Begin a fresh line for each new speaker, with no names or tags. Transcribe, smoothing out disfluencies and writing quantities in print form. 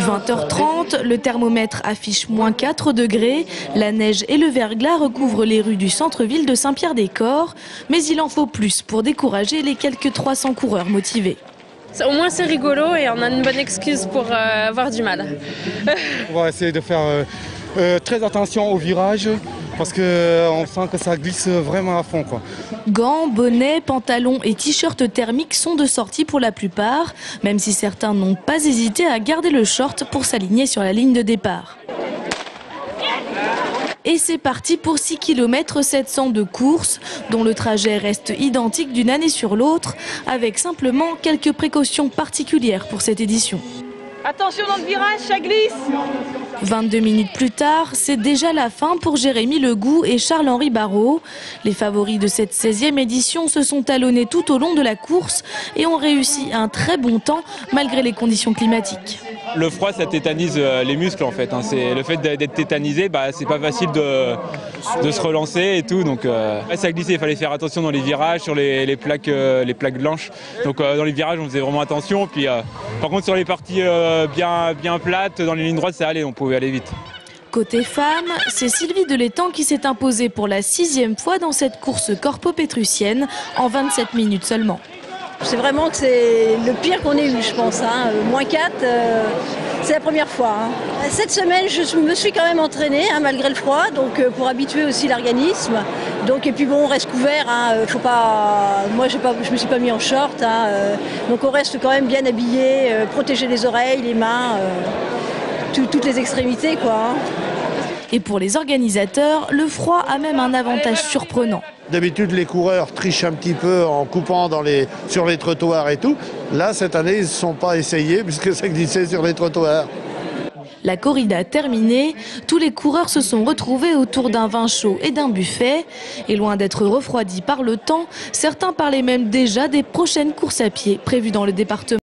20h30, le thermomètre affiche -4 degrés. La neige et le verglas recouvrent les rues du centre-ville de Saint-Pierre-des-Corps. Mais il en faut plus pour décourager les quelques 300 coureurs motivés.
Au moins c'est rigolo et on a une bonne excuse pour avoir du mal.
On va essayer de faire très attention au virage parce qu'on sent que ça glisse vraiment à fond, quoi.
Gants, bonnets, pantalons et t-shirts thermiques sont de sortie pour la plupart, même si certains n'ont pas hésité à garder le short pour s'aligner sur la ligne de départ. Et c'est parti pour 6 km 700 de course, dont le trajet reste identique d'une année sur l'autre, avec simplement quelques précautions particulières pour cette édition.
Attention dans le virage, ça glisse.
22 minutes plus tard, c'est déjà la fin pour Jérémy Legout et Charles-Henri Barrault. Les favoris de cette 16e édition se sont talonnés tout au long de la course et ont réussi un très bon temps malgré les conditions climatiques.
Le froid, ça tétanise les muscles en fait. C'est le fait d'être tétanisé, c'est pas facile de se relancer et tout. Donc ça glissait, il fallait faire attention dans les virages, sur les plaques blanches. Donc dans les virages, on faisait vraiment attention. Puis par contre sur les parties bien plates, dans les lignes droites, ça allait, on pouvait aller vite.
Côté femmes, c'est Sylvie Delétang qui s'est imposée pour la 6e fois dans cette course corpo-pétrussienne en 27 minutes seulement.
C'est vraiment que c'est le pire qu'on ait eu, je pense. -4, c'est la première fois. Cette semaine, je me suis quand même entraînée, malgré le froid, donc pour habituer aussi l'organisme. Et puis bon, on reste couvert. Faut pas. Moi, je me suis pas mis en short. Donc on reste quand même bien habillé, protéger les oreilles, les mains, toutes les extrémités, quoi.
Et pour les organisateurs, le froid a même un avantage surprenant.
D'habitude, les coureurs trichent un petit peu en coupant sur les trottoirs et tout. Là, cette année, ils ne se sont pas essayés puisque ça glissait sur les trottoirs.
La corrida terminée, tous les coureurs se sont retrouvés autour d'un vin chaud et d'un buffet. Et loin d'être refroidis par le temps, certains parlaient même déjà des prochaines courses à pied prévues dans le département.